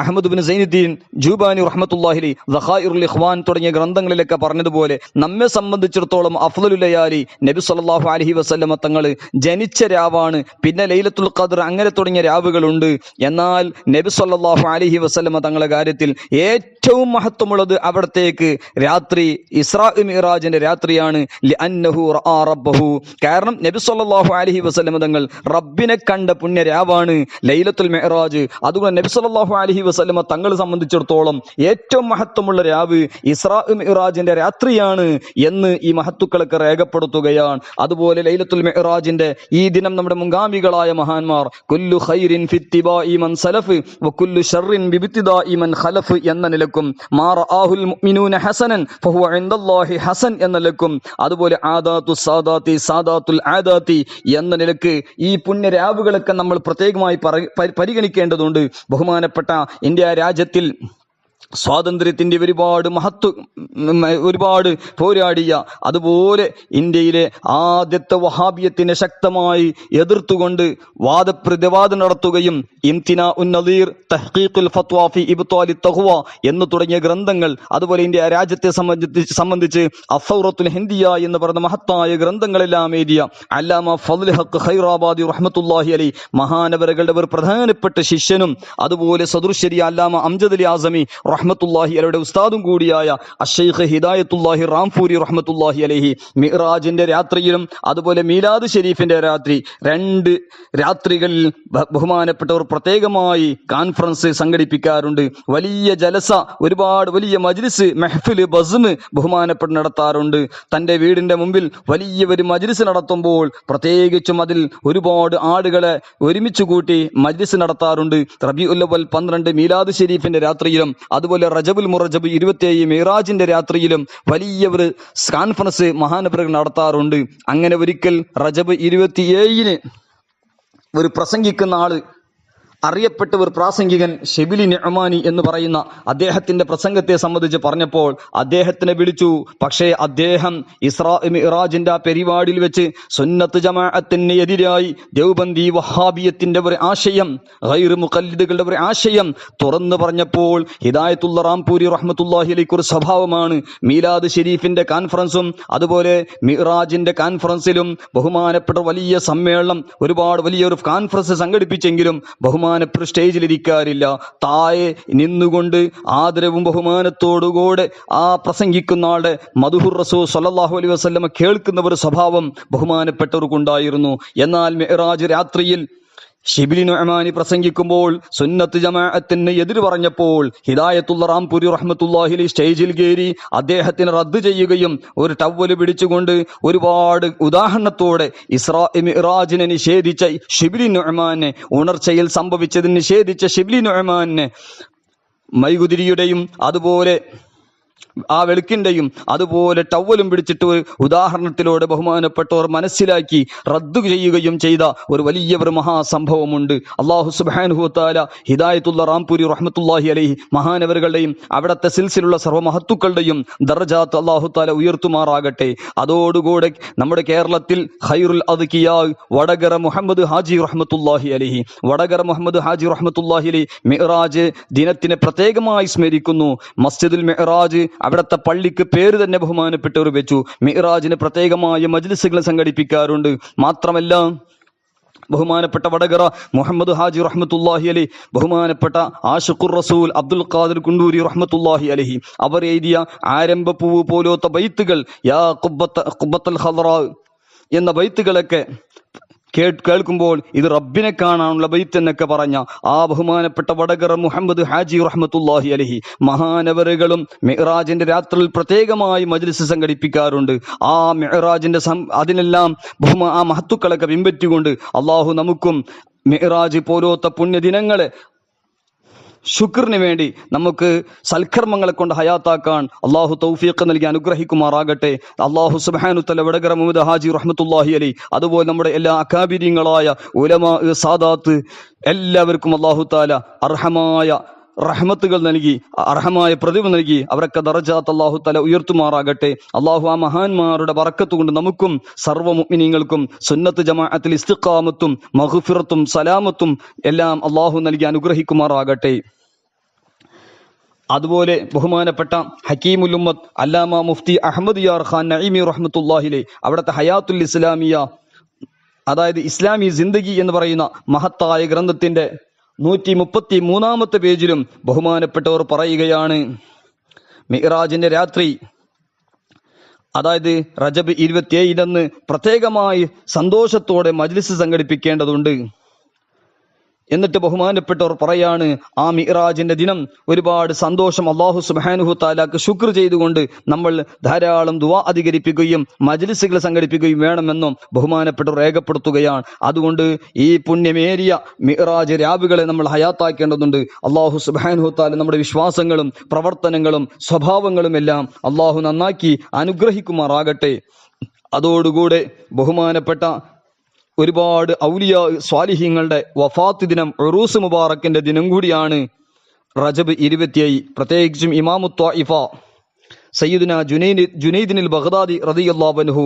അഹ്മദ് ബിൻ സൈനുദ്ദീൻ ജൂബാനി റഹ്മത്തുള്ളാഹി അലൈഹി ദഖായിറുൽ ഇഖ്വാൻ തുടങ്ങിയ ഗ്രന്ഥങ്ങളിലൊക്കെ പറഞ്ഞതുപോലെ നമ്മെ സംബന്ധിച്ചിടത്തോളം അഫ്ളലുൽ ലയാലി നബി സല്ലല്ലാഹു അലൈഹി വസല്ലമ തങ്ങൾ ജനിച്ച രാവാണ്. പിന്നെ ലൈലത്തുൽ ഖദ്ർ അങ്ങനെ തുടങ്ങിയ രാവുകളുണ്ട്. എന്നാൽ നബി സല്ലല്ലാഹു അലൈഹി വസല്ലമ തങ്ങളുടെ കാര്യത്തിൽ ഏറ്റവും മഹത്വമുള്ളത് അവിടത്തേക്ക് രാത്രി ഇസ്രാ മിഅ്റാജിന്റെ രാത്രിയാണ്. ലിഅന്നഹു റആ റബ്ബഹു, കാരണം നബി സല്ലല്ലാഹു അലൈഹി വസല്ലമ തങ്ങൾ റബ്ബിനെ കണ്ട പുണ്യ രാവാണ് ലൈലത്തുൽ മിഅ്റാജ്. അതുകൊണ്ട് നബി സല്ലല്ലാഹു അലൈഹി വസല്ലമ തങ്ങളെ സംബന്ധിച്ചിടത്തോളം ഏറ്റവും മഹത്വമുള്ള രാവ് ഇസ്രാ മിഅ്റാജിന്റെ രാത്രിയാണ് എന്ന് ഈ മഹത്തുക്കളൊക്കെ രേഖപ്പെടുത്തുകയാണ്. അതുപോലെ ലൈലത്തുൽ മിഅ്റാജിന്റെ ഈ ദിനം നമ്മുടെ മുൻഗാമികളായ മഹാന്മാർ കുല്ലു ഖൈറിൻ ഫിത്തിബാഇ മൻ സലഫ് വകുല്ലു ശർറിൻ ബിബ്തിദാഇ മൻ ഖലഫ് എന്ന നിലക്കും മാ റആഹുൽ മുഅ്മിനൂന ഹസനൻ ഫഹുവ ഇൻദല്ലാഹി ഹസൻ എന്ന നിലക്കും, അതുപോലെ ആദാത്തു സാദാത്തി സാദാത്തുൽ ആദാത്തി എന്ന നിലക്ക് ഈ പുണ്യ രാവുകളൊക്കെ നമ്മൾ പ്രത്യേകമായി പരിഗണിക്കേണ്ടതുണ്ട്. ബഹുമാനപ്പെട്ട ഇന്ത്യ രാജ്യത്തിൽ സ്വാതന്ത്ര്യത്തിന്റെ ഒരുപാട് പോരാടിയ, അതുപോലെ ഇന്ത്യയിലെ ആദ്യത്തെ വഹാബിയത്തിനെ ശക്തമായി എതിർത്തുകൊണ്ട് വാദപ്രതിവാദം നടത്തുകയും ഇംതിനാ ഉൻ നദീർ തഹ്ഖീഖുൽ ഫത്വ ഫി ഇബ്താലി തഖ്വ എന്ന് തുടങ്ങിയ ഗ്രന്ഥങ്ങൾ, അതുപോലെ ഇന്ത്യ രാജ്യത്തെ സംബന്ധിച്ച് അസ്സൗറത്തുൽ ഹിന്ദിയ എന്ന് പറയുന്ന മഹത്തായ ഗ്രന്ഥങ്ങളെല്ലാം എഴുതിയ അല്ലാമ ഫദ്ലുൽ ഹഖ് ഖൈറാബാദി റഹ്മത്തുള്ളാഹി അലൈഹി മഹാനവറുകളുടെ ഒരു പ്രധാനപ്പെട്ട ശിഷ്യനും, അതുപോലെ സദുർശരി അല്ലാമ അംജദ് അലി ആസമി റഹ്മത്തുള്ളാഹി അലൈഹിയുടെ ഉസ്താദും കൂടിയായ അശ്ശൈഖ് ഹിദായത്തുല്ലാഹി റാംപൂരി റഹ്മത്തുള്ളാഹി അലൈഹി മിഅ്റാജിന്റെ രാത്രിയിലും അതുപോലെ മീലാദ് ഷരീഫിന്റെ രാത്രി 2 രാത്രികളിൽ ബഹുമാനപ്പെട്ടവർ പ്രത്യേകമായി കോൺഫറൻസ് സംഘടിപ്പിക്കാറുണ്ട്. വലിയ ജലസ, ഒരുപാട് വലിയ മജ്ലിസ്, മെഹ്ഫിൽ, ബസ്മ് ബഹുമാനപ്പെട്ട് നടത്താറുണ്ട്. തന്റെ വീടിന്റെ മുമ്പിൽ വലിയ ഒരു മജ്ലിസ് നടത്തുമ്പോൾ പ്രത്യേകിച്ചും അതിൽ ഒരുപാട് ആളുകളെ ഒരുമിച്ച് കൂട്ടി മജ്ലിസ് നടത്താറുണ്ട്. റബീഉൽ അവ്വൽ 12 മീലാദ് ഷരീഫിന്റെ രാത്രിയിലും അതുപോലെ റജബുൽ മുറജബ് 27 മിറാജിന്റെ രാത്രിയിലും വലിയ ഒരു കോൺഫറൻസ് മഹാനവറുകൾ നടത്താറുണ്ട്. അങ്ങനെ ഒരിക്കൽ റജബ് 27 ഒരു പ്രസംഗിക്കുന്ന ആള്, അറിയപ്പെട്ട ഒരു പ്രാസംഗികൻ ഷിബിലി നിഅ്മാനി എന്ന് പറയുന്ന അദ്ദേഹത്തിന്റെ പ്രസംഗത്തെ സംബന്ധിച്ച് പറഞ്ഞപ്പോൾ അദ്ദേഹത്തിനെ വിളിച്ചു. പക്ഷേ അദ്ദേഹം ഇസ്രാ മിഅ്റാജിന്റെ പരിപാടിയിൽ വെച്ച് സുന്നത്ത് ജമാഅത്തിന് എതിരായി ദേവബന്ദി വഹാബിയത്തിന്റെ ഒരു ആശയം, ഗൈർ മുഖല്ലിദുകളുടെ ഒരു ആശയം തുറന്നു പറഞ്ഞപ്പോൾ ഹിദായത്തുള്ള റാംപൂരി റഹ്മത്തുള്ളാഹി അലൈഹി ഒരു സ്വഭാവമാണ് മീലാദ് ഷരീഫിന്റെ കോൺഫറൻസും അതുപോലെ മിഅ്റാജിന്റെ കോൺഫറൻസിലും ബഹുമാനപ്പെട്ട വലിയ സമ്മേളനം, ഒരുപാട് വലിയൊരു കോൺഫറൻസ് സംഘടിപ്പിച്ചെങ്കിലും ബഹുമാനപ്പെട്ട സ്റ്റേജിലിരിക്കാറില്ല. താഴെ നിന്നുകൊണ്ട് ആദരവും ബഹുമാനത്തോടുകൂടെ ആ പ്രസംഗിക്കുന്ന ആളുടെ മദ്ഹുർ റസൂൽ സ്വല്ലല്ലാഹു അലൈഹി വസല്ലം കേൾക്കുന്ന ഒരു സ്വഭാവം ബഹുമാനപ്പെട്ടവർക്കുണ്ടായിരുന്നു. എന്നാൽ മിഅ്റാജ് രാത്രിയിൽ ഷിബിലി നുഅ്മാനി പ്രസംഗിക്കുമ്പോൾ സുന്നത്ത് ജമാഅത്തിന് എതിര് പറഞ്ഞപ്പോൾ ഹിദായത്തുള്ള റാംപൂരി റഹ്മത്തുള്ളാഹി അലൈഹി സ്റ്റേജിൽ കയറി അദ്ദേഹത്തിന് റദ്ദ് ചെയ്യുകയും ഒരു ടവ്വല് പിടിച്ചുകൊണ്ട് ഒരുപാട് ഉദാഹരണത്തോടെ ഇസ്രാ മിഅ്റാജിനെ നിഷേധിച്ച ഷിബിലി നുഅ്മാനെ, ഉണർച്ചയിൽ സംഭവിച്ചതിന് നിഷേധിച്ച ഷിബിലി നുഅ്മാനെ മൈകുതിരിയുടെയും അതുപോലെ ആ വെളുക്കിൻ്റെയും അതുപോലെ ടവലും പിടിച്ചിട്ട് ഒരു ഉദാഹരണത്തിലൂടെ ബഹുമാനപ്പെട്ടവർ മനസ്സിലാക്കി റദ്ദു ചെയ്യുകയും ചെയ്ത ഒരു വലിയ ഒരു മഹാസംഭവമുണ്ട്. അള്ളാഹു സുബ്ഹാനഹു വ തആല ഹിദായത്തുള്ള റാംപൂരി റഹ്മത്തുള്ളാഹി അലൈഹി മഹാനവറുകളുടെയും അവിടുത്തെ സിൽസിലുള്ള സർവ്വമഹത്തുക്കളുടെയും ദർജാത്ത് അള്ളാഹു തആല ഉയർത്തുമാറാകട്ടെ. അതോടുകൂടെ നമ്മുടെ കേരളത്തിൽ ഖൈറുൽ അദ്കിയാ വടകര മുഹമ്മദ് ഹാജി റഹ്മത്തുള്ളാഹി അലൈഹി റഹ്മത്തുള്ളാഹി അലൈഹി മിഅ്റാജ് ദിനത്തിനെ പ്രത്യേകമായി സ്മരിക്കുന്നു. മസ്ജിദുൽ മിഅ്റാജ് അവിടുത്തെ പള്ളിക്ക് പേര് തന്നെ ബഹുമാനപ്പെട്ടവർ വെച്ചു. മിഅ്റാജിന് പ്രത്യേകമായ മജ്ലിസുകൾ സംഘടിപ്പിക്കാറുണ്ട്. മാത്രമല്ല ബഹുമാനപ്പെട്ട വടകര മുഹമ്മദ് ഹാജി റഹ്മത്തുള്ളാഹി അലൈഹി ബഹുമാനപ്പെട്ട ആഷിഖുർ റസൂൽ അബ്ദുൽ ഖാദിർ കുണ്ടൂരി റഹ്മത്തുള്ളാഹി അലൈഹി അവർ എഴുതിയ ആരംഭപ്പൂവ് പോലത്തെ ബൈത്തുകൾ യാ ഖുബ്ബത്തൽ ഖദറാ എന്ന ബൈത്തുകളൊക്കെ കേൾക്കുമ്പോൾ ഇത് റബ്ബിനെ കാണാനുള്ള ബൈത്ത് എന്നൊക്കെ പറഞ്ഞ ആ ബഹുമാനപ്പെട്ട വടകര മുഹമ്മദ് ഹാജി റഹ്മത്തുള്ളാഹി അലൈഹി മഹാനവറുകളും മിഅ്റാജിന്റെ രാത്രിയിൽ പ്രത്യേകമായി മജ്ലിസ് സംഘടിപ്പിക്കാറുണ്ട്. ആ മിഅ്റാജിന്റെ അതിനെല്ലാം ആ മഹത്തുക്കളൊക്കെ പിൻപറ്റിക്കൊണ്ട് അള്ളാഹു നമുക്കും മിഅ്റാജ് പോലത്തെ പുണ്യദിനങ്ങളെ ശുക്രിന് വേണ്ടി നമുക്ക് സൽക്കർമ്മങ്ങളെ കൊണ്ട് ഹയാത്താക്കാൻ അള്ളാഹു തൗഫീഖ് നൽകി അനുഗ്രഹിക്കുമാറാകട്ടെ. അള്ളാഹു സുബ്ഹാനഹു തആല വടകര മുഹമ്മദ് ഹാജി റഹ്മത്തുള്ളാഹി അലൈഹി അതുപോലെ നമ്മുടെ എല്ലാ അകാബിരീങ്ങളായ ഉലമാ സാദാത്ത് എല്ലാവർക്കും അള്ളാഹു തആല അർഹമായ റഹ്മത്തുകൾ നൽകി അർഹമായ പ്രതിഫലം നൽകി അവരൊക്കെ ദറജാത്ത് അല്ലാഹു തആല ഉയർത്തുമാറാകട്ടെ. അല്ലാഹു ആ മഹാന്മാരുടെ ബറക്കത്ത് കൊണ്ട് നമുക്കും സർവ്വ മുഅ്മിനീങ്ങൾക്കും സുന്നത്ത് ജമാഅത്തിൽ ഇസ്തിഖാമത്തും മഗ്ഫിറത്തും സലാമത്തും എല്ലാം അല്ലാഹു നൽകി അനുഗ്രഹിക്കുമാറാകട്ടെ. അതുപോലെ ബഹുമാനപ്പെട്ട ഹക്കീമുൽ ഉമ്മത്ത് അല്ലാമ മുഫ്തി അഹമ്മദ് യാർ ഖാൻ നഈമി റഹ്മത്തുള്ളാഹി അലൈഹി അവിടുത്തെ ഹയാത്തുൽ ഇസ്ലാമിയ അതായത് ഇസ്ലാമി സിന്ദഗി എന്ന് പറയുന്ന മഹത്തായ ഗ്രന്ഥത്തിന്റെ 133 പേജിലും ബഹുമാനപ്പെട്ടവർ പറയുകയാണ്, മിഅ്റാജിന്റെ രാത്രി അതായത് റജബ് 27 പ്രത്യേകമായി സന്തോഷത്തോടെ മജ്ലിസ് സംഘടിപ്പിക്കേണ്ടതുണ്ട്. എന്നിട്ട് ബഹുമാനപ്പെട്ടവർ പറയാണ്, ആ മിഅ്റാജിന്റെ ദിനം ഒരുപാട് സന്തോഷം അല്ലാഹു സുബ്ഹാനഹു തആലക്ക് ശുക്ർ ചെയ്തുകൊണ്ട് നമ്മൾ ധാരാളം ദുആ അധികരിപ്പിക്കുകയും മജ്ലിസുകൾ സംഘടിപ്പിക്കുകയും വേണമെന്നും ബഹുമാനപ്പെട്ടവർ രേഖപ്പെടുത്തുകയാണ്. അതുകൊണ്ട് ഈ പുണ്യമേറിയ മിഅ്റാജ് രാവുകളെ നമ്മൾ ഹയാത്താക്കേണ്ടതുണ്ട്. അല്ലാഹു സുബ്ഹാനഹു തആല നമ്മുടെ വിശ്വാസങ്ങളും പ്രവർത്തനങ്ങളും സ്വഭാവങ്ങളും എല്ലാം അല്ലാഹു നന്നാക്കി അനുഗ്രഹിക്കുമാറാകട്ടെ. അതോടുകൂടെ ബഹുമാനപ്പെട്ട ഒരുപാട് ഔലിയ സ്വാലിഹീങ്ങളുടെ വഫാത്ത് ദിനം ഉറൂസ് മുബാറക്കിന്റെ ദിനം കൂടിയാണ് റജബ് 27. പ്രത്യേകിച്ചും ഇമാമു ത്വായിഫ സയ്യിദുന ജുനൈദിനിൽ ബഗ്ദാദി റളിയല്ലാഹു അൻഹു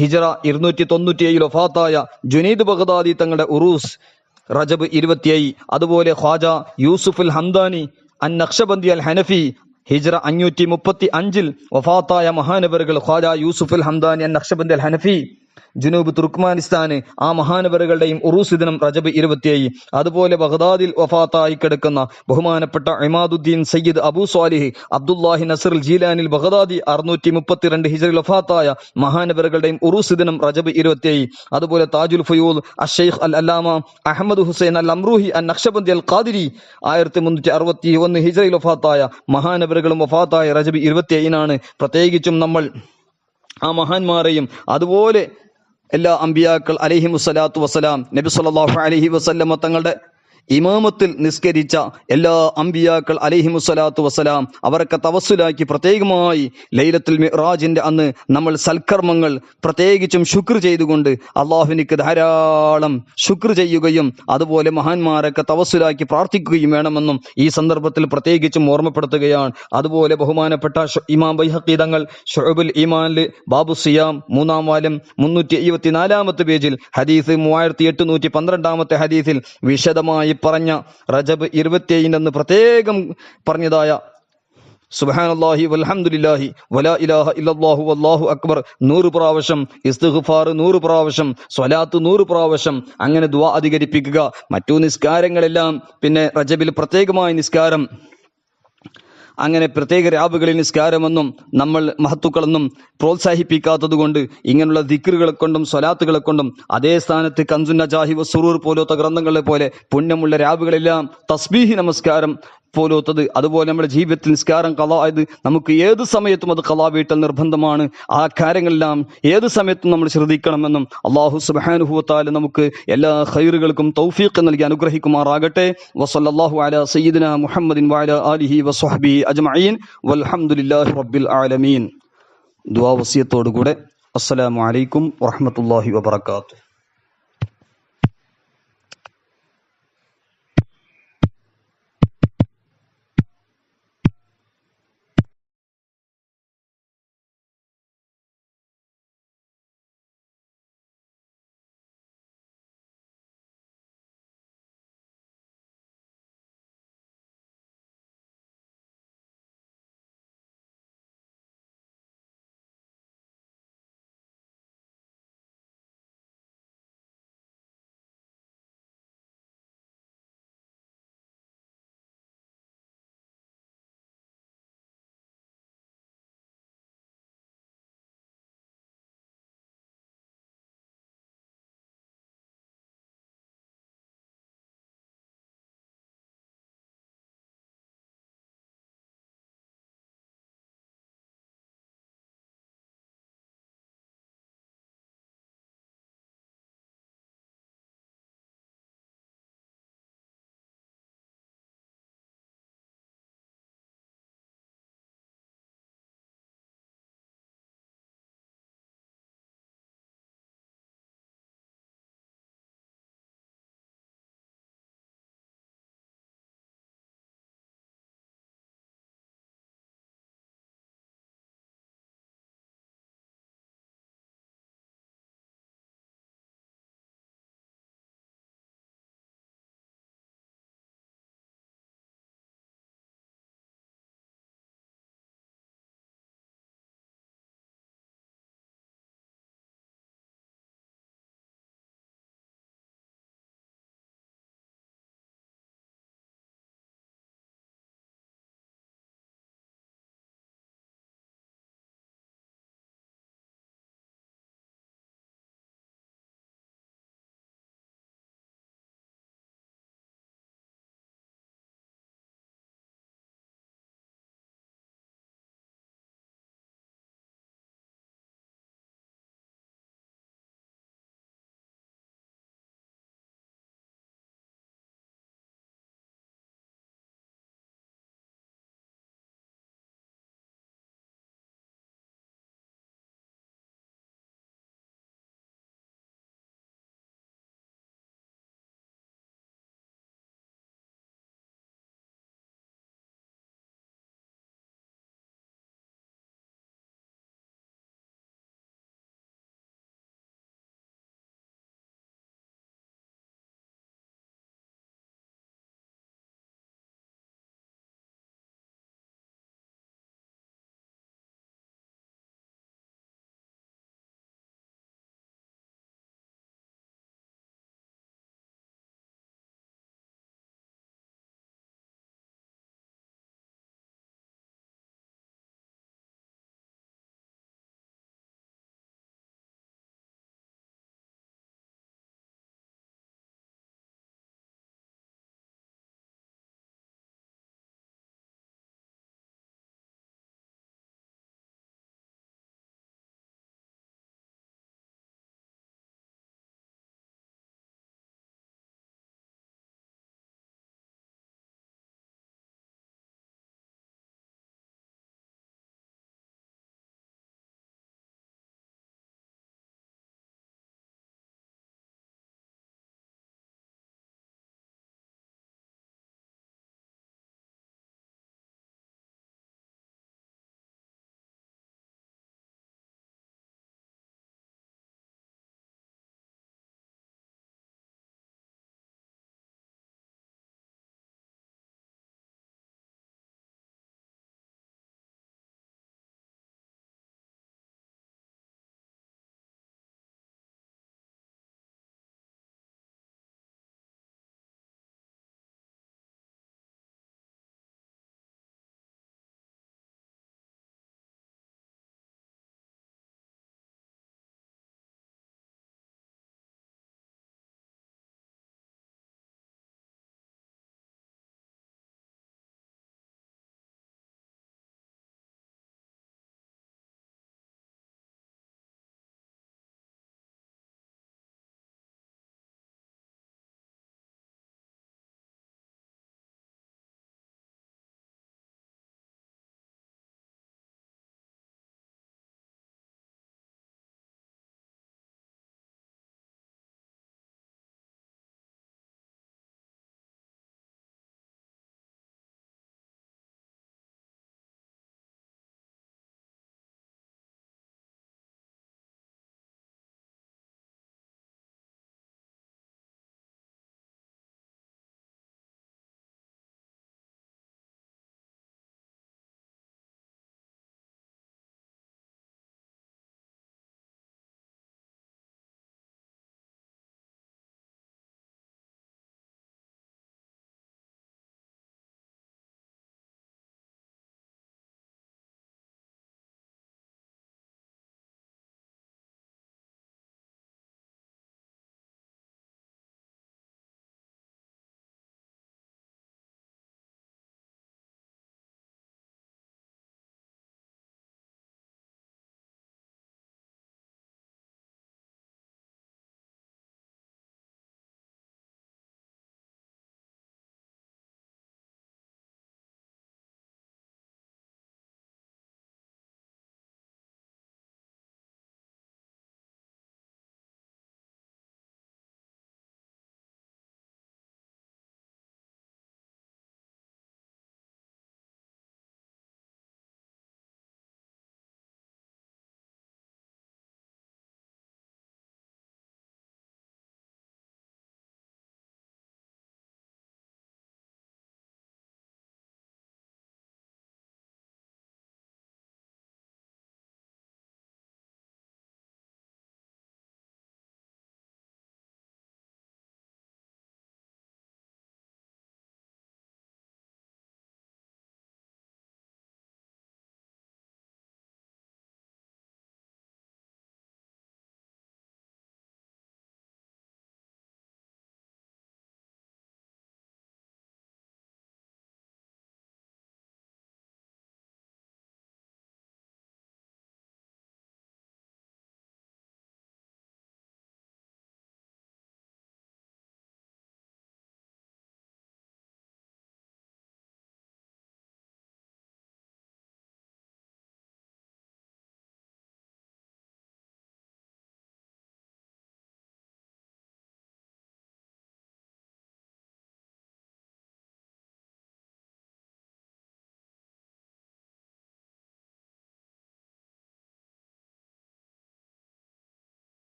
ഹിജ്റ 297 വഫാത്തായ ജുനൈദ് ബഗ്ദാദി തങ്ങളുടെ ഉറൂസ് റജബ് 27. അതുപോലെ ഖ്വാജ യൂസുഫുൽ ഹംദാനി അൻ നഖ്ശബന്ദി അൽ ഹനഫി ഹിജ്റ 535 വഫാത്തായ മഹാനവറുകൾ ഖ്വാജ യൂസുഫുൽ ഹംദാനി അൻ നഖ്ശബന്ദി അൽ ഹനഫി ജുനൂബ് തുർക്ക്മാനിസ്ഥാന് ആ മഹാനവറുകളുടെയും ഉറൂസ് ദിനം റജബ് 27. അതുപോലെ ബഗ്ദാദിൽ വഫാത്തായി കിടക്കുന്ന ബഹുമാനപ്പെട്ട ഇമാദുദ്ദീൻ സയ്യിദ് അബൂ സ്വാലിഹ് അബ്ദുല്ലാഹി നസ്റുൽ ജീലാനിൽ ബഗ്ദാദി 632 ഹിജ്റയിൽ വഫാത്തായ മഹാനവറുകളുടെയും ഉറൂസ് ദിനം റജബ് 27. അതുപോലെ താജുൽ ഫയൂദ് അഷ്ശൈഖ് അൽ അല്ലാമ അഹമ്മദ് ഹുസൈൻ അൽ അംറൂഹി അൻ നഖ്ശബന്ദി അൽ ഖാദിരി 1361 ഹിജ്റയിൽ വഫാത്തായ മഹാനവറുകളും വഫാത്തായ റജബ് 27 പ്രത്യേകിച്ചും നമ്മൾ ആ മഹാന്മാരെയും അതുപോലെ എല്ലാ അമ്പിയാക്കൾ അലൈഹിമുസ്സലാത്തു വസ്സലാം നബി സല്ലല്ലാഹു അലൈഹി വസല്ലമ തങ്ങളുടെ ഇമാമത്തിൽ നിസ്കരിച്ച എല്ലാ അമ്പിയാക്കൾ അലൈഹിമുസ്സലാത്തു വസ്സലാം അവരൊക്കെ തവസ്സുലാക്കി പ്രത്യേകമായി ലൈലത്തുൽ മിഅ്റാജിന്റെ അന്ന് നമ്മൾ സൽക്കർമ്മങ്ങൾ പ്രത്യേകിച്ചും ശുക്ർ ചെയ്തുകൊണ്ട് അള്ളാഹുവിനിക്ക് ധാരാളം ശുക്ർ ചെയ്യുകയും അതുപോലെ മഹാന്മാരൊക്കെ തവസ്സുലാക്കി പ്രാർത്ഥിക്കുകയും വേണമെന്നും ഈ സന്ദർഭത്തിൽ പ്രത്യേകിച്ചും ഓർമ്മപ്പെടുത്തുകയാണ്. അതുപോലെ ബഹുമാനപ്പെട്ട ഇമാം ബൈഹഖി തങ്ങൾ ശുഅബുൽ ഈമാനിൽ ബാബു സിയാം 3-ാം വാല്യം 324 പേജിൽ ഹദീസ് 3812 ഹദീസിൽ വിശദമായി പറഞ്ഞ റജബ് 27 പ്രത്യേകം പറഞ്ഞതായ സുബ്ഹാനല്ലാഹി വൽഹംദുലില്ലാഹി വലാ ഇലാഹ ഇല്ലല്ലാഹു വല്ലാഹു അക്ബർ 100 പ്രാവശ്യം, ഇസ്തിഗ്ഫാർ 100 പ്രാവശ്യം, സ്വലാത്ത് 100 പ്രാവശ്യം, അങ്ങനെ ദുആ അധികരിപ്പിക്കുക. മറ്റു നിസ്കാരങ്ങളെല്ലാം പിന്നെ റജബിൽ പ്രത്യേകമായ നിസ്കാരം, അങ്ങനെ പ്രത്യേക രാവുകളിൽ നിസ്കാരമെന്നും നമ്മൾ മഹത്തുക്കളെന്നും പ്രോത്സാഹിപ്പിക്കാത്തത് കൊണ്ട് ഇങ്ങനെയുള്ള ദിക്റുകളെ കൊണ്ടും സ്വലാത്തുകളെ കൊണ്ടും അതേ സ്ഥാനത്ത് കൻസുൻ നജാഹി വസ്സുറൂർ പോലത്തെ ഗ്രന്ഥങ്ങളെ പോലെ പുണ്യമുള്ള രാവുകളെല്ലാം തസ്ബീഹി നമസ്കാരം പോലത്തത്. അതുപോലെ നമ്മുടെ ജീവിതത്തിൽ നിസ്കാരം ഖളാ ആയത് നമുക്ക് ഏത് സമയത്തും അത് ഖളാ വീട്ടൽ നിർബന്ധമാണ്. ആ കാര്യങ്ങളെല്ലാം ഏത് സമയത്തും നമ്മൾ ശ്രദ്ധിക്കണമെന്നും അല്ലാഹു സുബ്ഹാനഹു വ തആല നമുക്ക് എല്ലാ ഖൈറുകൾക്കും തൗഫീഖ് നൽകി അനുഗ്രഹിക്കുമാറാകട്ടെ. വസല്ലല്ലാഹു അലാ സയ്യിദിനാ മുഹമ്മദിൻ വഅലാ ആലിഹി വസ്വഹ്ബിഹി അജ്മഈൻ വൽഹംദുലില്ലാഹി റബ്ബിൽ ആലമീൻ. ദുആ വസിയത്തോടുകൂടെ അസ്സലാമു അലൈക്കും വറഹ്മത്തുള്ളാഹി വബറകാതുഹു.